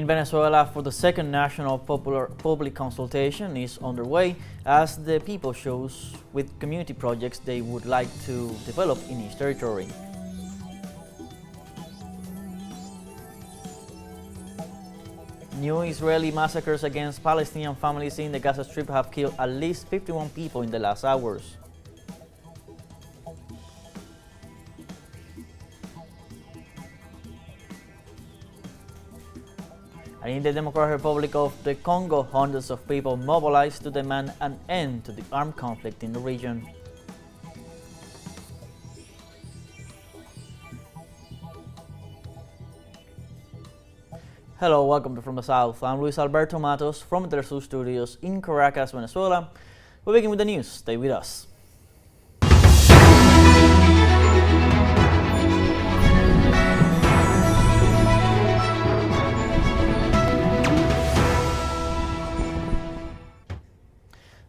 In Venezuela, for the second national public consultation is underway as the people shows with community projects they would like to develop in each territory. New Israeli massacres against Palestinian families in the Gaza Strip have killed at least 51 people in the last hours. And in the Democratic Republic of the Congo, hundreds of people mobilized to demand an end to the armed conflict in the region. Hello, welcome to From the South. I'm Luis Alberto Matos from the teleSUR studios in Caracas, Venezuela. We begin with the news. Stay with us.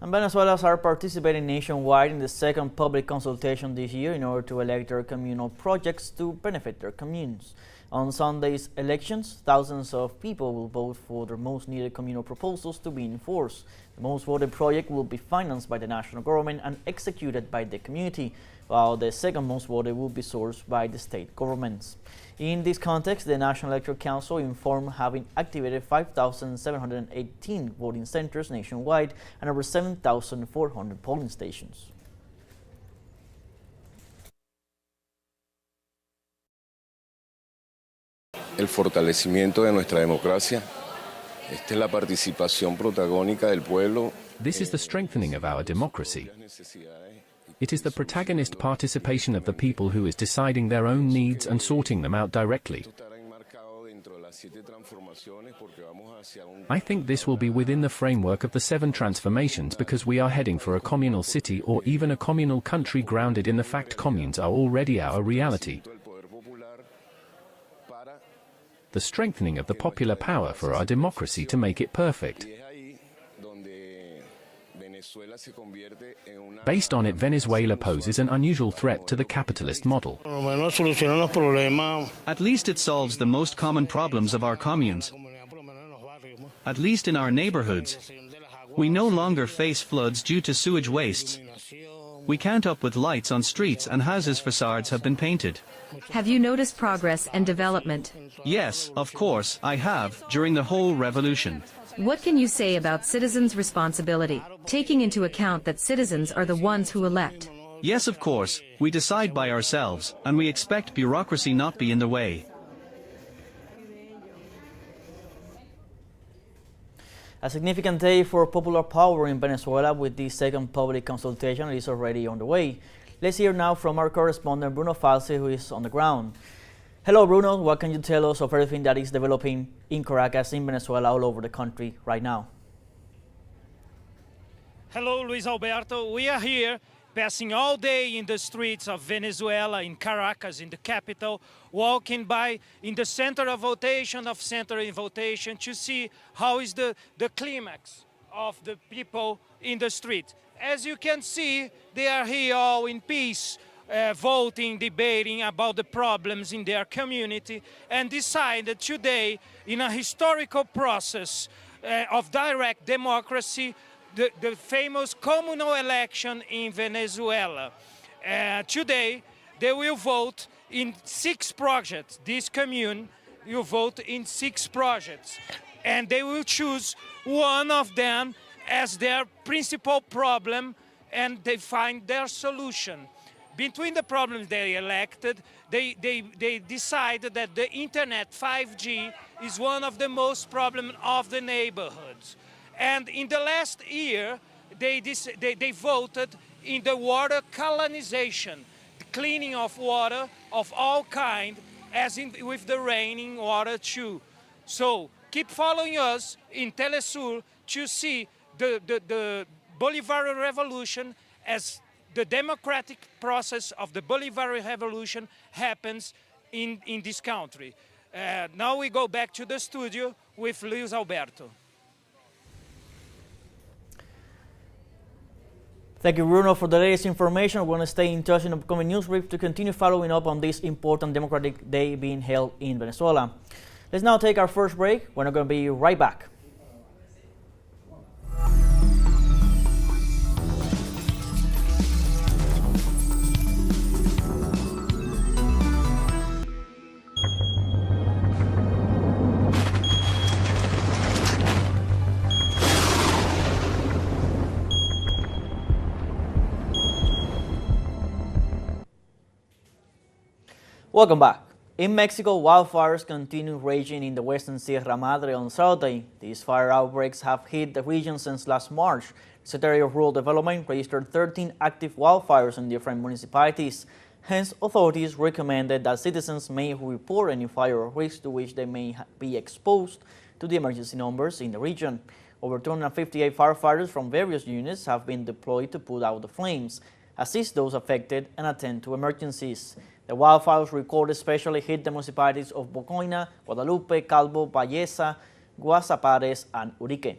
And Venezuelans are participating nationwide in the second public consultation this year in order to elect their communal projects to benefit their communes. On Sunday's elections, thousands of people will vote for their most needed communal proposals to be enforced. The most voted project will be financed by the national government and executed by the community, while the second most voted will be sourced by the state governments. In this context, the National Electoral Council informed having activated 5,718 voting centers nationwide and over 7,400 polling stations. El fortalecimiento de nuestra democracia. Esta es la participación protagónica del pueblo. This is the strengthening of our democracy. It is the protagonist participation of the people who is deciding their own needs and sorting them out directly. I think this will be within the framework of the 7 transformations because we are heading for a communal city or even a communal country grounded in the fact communes are already our reality. The strengthening of the popular power for our democracy to make it perfect. Based on it, Venezuela poses an unusual threat to the capitalist model. At least it solves the most common problems of our communes. At least in our neighborhoods. We no longer face floods due to sewage wastes. We can't up with lights on streets and houses' facades have been painted. Have you noticed progress and development? Yes, of course, I have, during the whole revolution. What can you say about citizens' responsibility, taking into account that citizens are the ones who elect? Yes, of course, we decide by ourselves, and we expect bureaucracy not be in the way. A significant day for popular power in Venezuela with the second public consultation is already on the way. Let's hear now from our correspondent Bruno Falsi, who is on the ground. Hello Bruno, what can you tell us of everything that is developing in Caracas, in Venezuela, all over the country right now? Hello Luis Alberto, we are here passing all day in the streets of Venezuela, in Caracas, in the capital, walking by in the center of votation, to see how is the climax of the people in the street. As you can see, they are here all in peace, voting, debating about the problems in their community, and decided today, in a historical process of direct democracy, the famous communal election in Venezuela. Today, they will vote in 6 projects. This commune will vote in 6 projects, and they will choose one of them as their principal problem, and they find their solution. Between the problems they elected, they decided that the internet 5G is one of the most problems of the neighborhoods. And in the last year, they voted in the water colonization, the cleaning of water of all kind, as in with the raining water too. So keep following us in teleSUR to see the Bolivarian Revolution as the democratic process of the Bolivarian Revolution happens in this country. Now we go back to the studio with Luis Alberto. Thank you, Bruno, for the latest information. We're going to stay in touch in upcoming news brief to continue following up on this important Democratic Day being held in Venezuela. Let's now take our first break. We're not going to be right back. Welcome back. In Mexico, wildfires continue raging in the western Sierra Madre on Saturday. These fire outbreaks have hit the region since last March. The Secretary of Rural Development registered 13 active wildfires in different municipalities. Hence, authorities recommended that citizens may report any fire risk to which they may be exposed to the emergency numbers in the region. Over 258 firefighters from various units have been deployed to put out the flames, assist those affected, and attend to emergencies. The wildfires recorded especially hit the municipalities of Bocoina, Guadalupe, Calvo, Valleza, Guasapares, and Urique.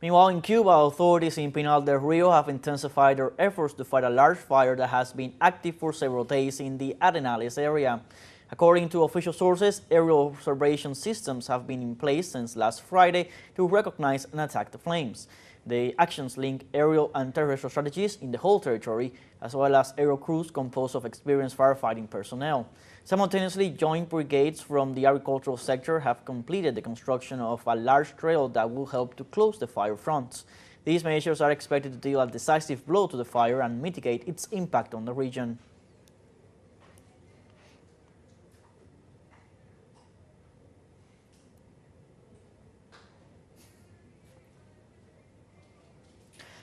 Meanwhile, in Cuba, authorities in Pinal del Rio have intensified their efforts to fight a large fire that has been active for several days in the Arenales area. According to official sources, aerial observation systems have been in place since last Friday to recognize and attack the flames. The actions link aerial and terrestrial strategies in the whole territory, as well as aerial crews composed of experienced firefighting personnel. Simultaneously, joint brigades from the agricultural sector have completed the construction of a large trail that will help to close the fire fronts. These measures are expected to deal a decisive blow to the fire and mitigate its impact on the region.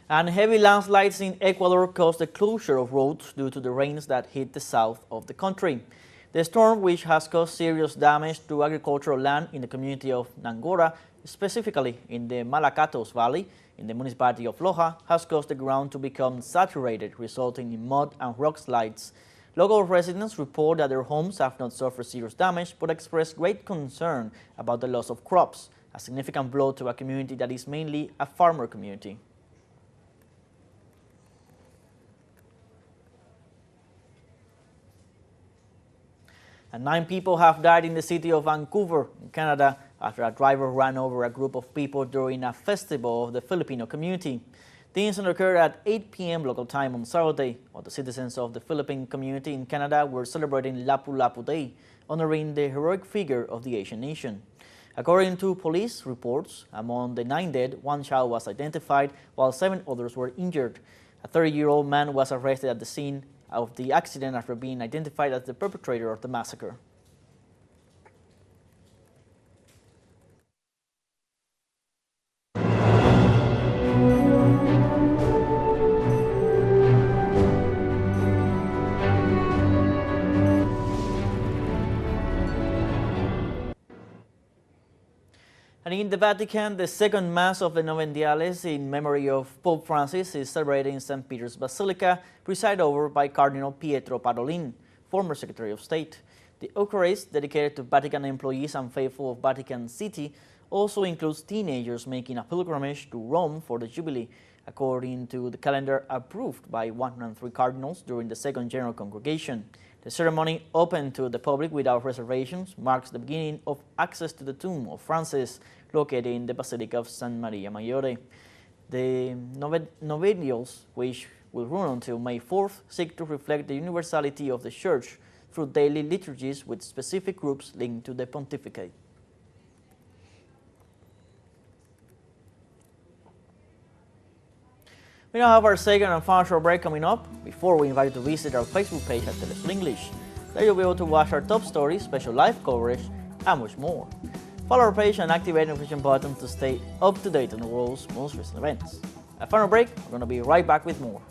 And heavy landslides in Ecuador caused the closure of roads due to the rains that hit the south of the country. The storm, which has caused serious damage to agricultural land in the community of Nangora, specifically in the Malacatos Valley in the municipality of Loja, has caused the ground to become saturated, resulting in mud and rock slides. Local residents report that their homes have not suffered serious damage, but express great concern about the loss of crops, a significant blow to a community that is mainly a farmer community. And 9 people have died in the city of Vancouver, in Canada, after a driver ran over a group of people during a festival of the Filipino community. The incident occurred at 8 p.m. local time on Saturday, while the citizens of the Philippine community in Canada were celebrating Lapu-Lapu Day, honoring the heroic figure of the Asian nation. According to police reports, among the 9 dead, 1 child was identified, while 7 others were injured. A 30-year-old man was arrested at the scene of the accident after being identified as the perpetrator of the massacre. And in the Vatican, the second Mass of the Novendiales in memory of Pope Francis is celebrated in St. Peter's Basilica, presided over by Cardinal Pietro Parolin, former Secretary of State. The Eucharist, dedicated to Vatican employees and faithful of Vatican City, also includes teenagers making a pilgrimage to Rome for the Jubilee, according to the calendar approved by 103 cardinals during the Second General Congregation. The ceremony, open to the public without reservations, marks the beginning of access to the tomb of Francis, located in the Basilica of San Maria Maggiore. The Novendials, which will run until May 4th, seek to reflect the universality of the Church through daily liturgies with specific groups linked to the pontificate. We now have our second and final short break coming up. Before we invite you to visit our Facebook page at teleSUR English. There you'll be able to watch our top stories, special live coverage, and much more. Follow our page and activate the notification button to stay up to date on the world's most recent events. A final break, we're going to be right back with more.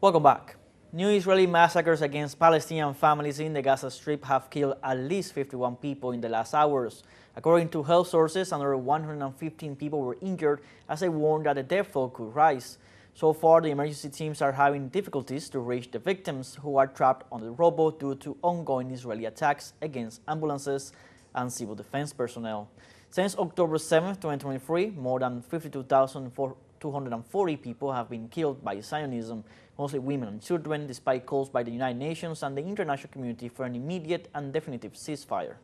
Welcome back. New Israeli massacres against Palestinian families in the Gaza Strip have killed at least 51 people in the last hours. According to health sources, another 115 people were injured as they warned that the death toll could rise. So far, the emergency teams are having difficulties to reach the victims who are trapped on the rubble due to ongoing Israeli attacks against ambulances and civil defense personnel. Since October 7, 2023, more than 52,240 people have been killed by Zionism, mostly women and children, despite calls by the United Nations and the international community for an immediate and definitive ceasefire.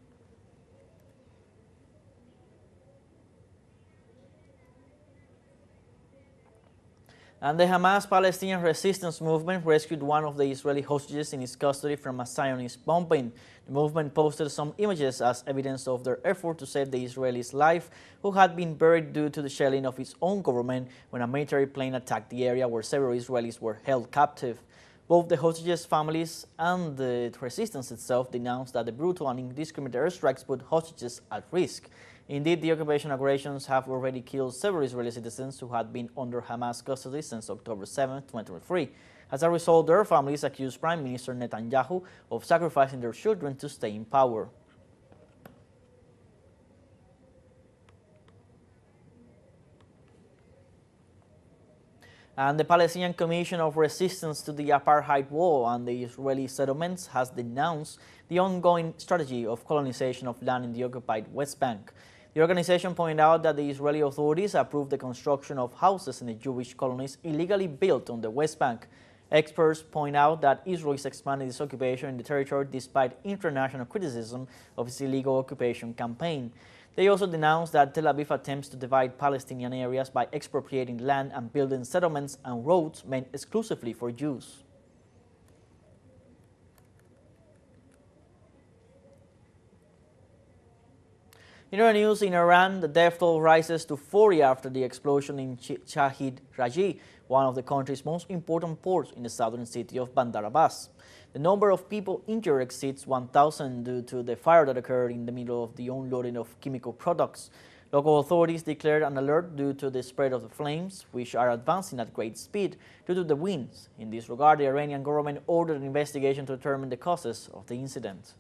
And the Hamas-Palestinian resistance movement rescued one of the Israeli hostages in its custody from a Zionist bombing. The movement posted some images as evidence of their effort to save the Israeli's life, who had been buried due to the shelling of its own government when a military plane attacked the area where several Israelis were held captive. Both the hostages' families and the resistance itself denounced that the brutal and indiscriminate airstrikes put hostages at risk. Indeed, the occupation aggressions have already killed several Israeli citizens who had been under Hamas custody since October 7, 2023. As a result, their families accused Prime Minister Netanyahu of sacrificing their children to stay in power. And the Palestinian Commission of Resistance to the Apartheid Wall and the Israeli settlements has denounced the ongoing strategy of colonization of land in the occupied West Bank. The organization pointed out that the Israeli authorities approved the construction of houses in the Jewish colonies illegally built on the West Bank. Experts point out that Israel is expanding its occupation in the territory despite international criticism of its illegal occupation campaign. They also denounced that Tel Aviv attempts to divide Palestinian areas by expropriating land and building settlements and roads meant exclusively for Jews. In other news, in Iran, the death toll rises to 40 after the explosion in Shahid Raji, one of the country's most important ports in the southern city of Bandar Abbas. The number of people injured exceeds 1,000 due to the fire that occurred in the middle of the unloading of chemical products. Local authorities declared an alert due to the spread of the flames, which are advancing at great speed due to the winds. In this regard, the Iranian government ordered an investigation to determine the causes of the incident.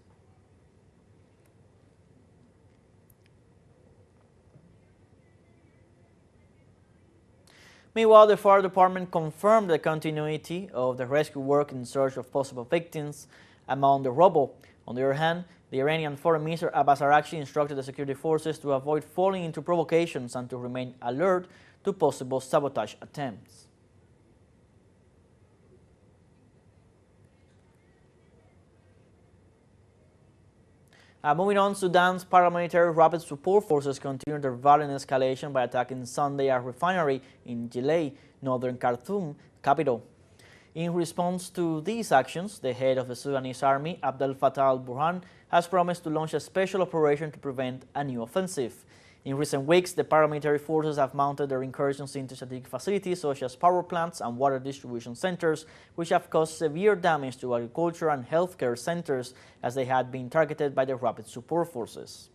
Meanwhile, the fire department confirmed the continuity of the rescue work in search of possible victims among the rubble. On the other hand, the Iranian Foreign Minister Abbas Araghchi instructed the security forces to avoid falling into provocations and to remain alert to possible sabotage attempts. Moving on, Sudan's paramilitary rapid support forces continued their violent escalation by attacking Sunday a refinery in Giley, northern Khartoum capital. In response to these actions, the head of the Sudanese army, Abdel Fattah al-Burhan, has promised to launch a special operation to prevent a new offensive. In recent weeks, the paramilitary forces have mounted their incursions into strategic facilities such as power plants and water distribution centers, which have caused severe damage to agriculture and healthcare centers as they had been targeted by the rapid support forces.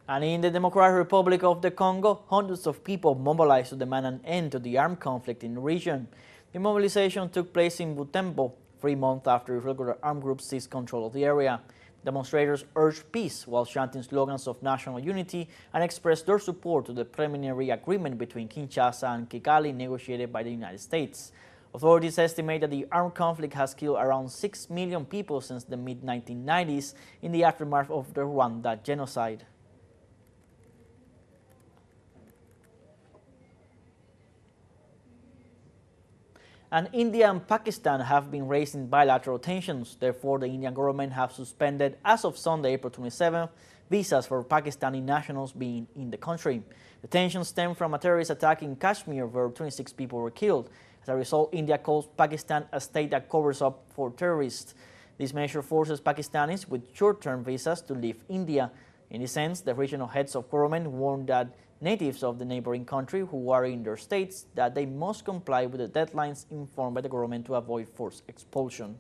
And in the Democratic Republic of the Congo, hundreds of people mobilized to demand an end to the armed conflict in the region. The mobilization took place in Butembo 3 months after irregular armed groups seized control of the area. Demonstrators urged peace while chanting slogans of national unity and expressed their support to the preliminary agreement between Kinshasa and Kigali negotiated by the United States. Authorities estimate that the armed conflict has killed around 6 million people since the mid-1990s in the aftermath of the Rwanda genocide. And India and Pakistan have been raising bilateral tensions. Therefore, the Indian government have suspended, as of Sunday, April 27th, visas for Pakistani nationals being in the country. The tensions stem from a terrorist attack in Kashmir where 26 people were killed. As a result, India calls Pakistan a state that covers up for terrorists. This measure forces Pakistanis with short-term visas to leave India. In this sense, the regional heads of government warned that natives of the neighboring country who are in their states that they must comply with the deadlines informed by the government to avoid forced expulsion.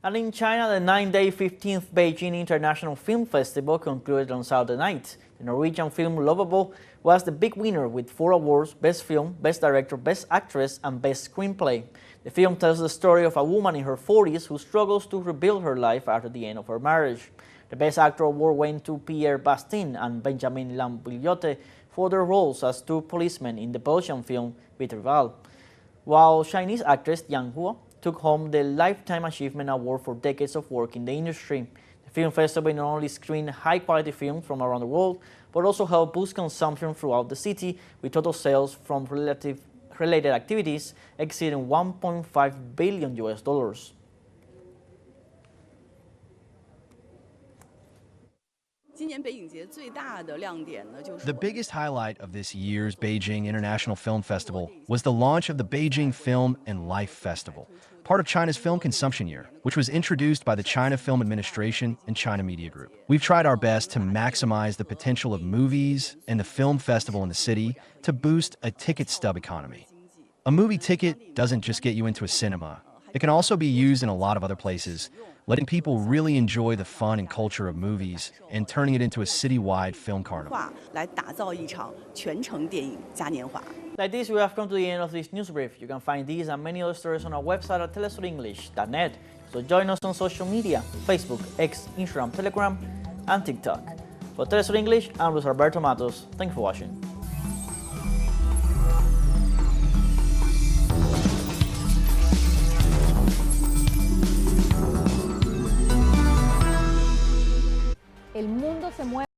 And in China, the 9-day 15th Beijing International Film Festival concluded on Saturday night. The Norwegian film Lovable was the big winner with 4 awards: Best Film, Best Director, Best Actress, and Best Screenplay. The film tells the story of a woman in her 40s who struggles to rebuild her life after the end of her marriage. The Best Actor award went to Pierre Bastin and Benjamin Lambillote for their roles as 2 policemen in the Belgian film Vitrival, while Chinese actress Yang Huo took home the Lifetime Achievement Award for decades of work in the industry. The film festival not only screened high-quality films from around the world, but also helped boost consumption throughout the city, with total sales from related activities exceeding $1.5 billion. The biggest highlight of this year's Beijing International Film Festival was the launch of the Beijing Film and Life Festival, part of China's film consumption year, which was introduced by the China Film Administration and China Media Group. We've tried our best to maximize the potential of movies and the film festival in the city to boost a ticket stub economy. A movie ticket doesn't just get you into a cinema. It can also be used in a lot of other places, letting people really enjoy the fun and culture of movies and turning it into a citywide film carnival. Like this, we have come to the end of this news brief. You can find these and many other stories on our website at telesurenglish.net. So join us on social media: Facebook, X, Instagram, Telegram, and TikTok. For Telesur English, I'm Luis Alberto Matos. Thanks for watching. El mundo se mueve.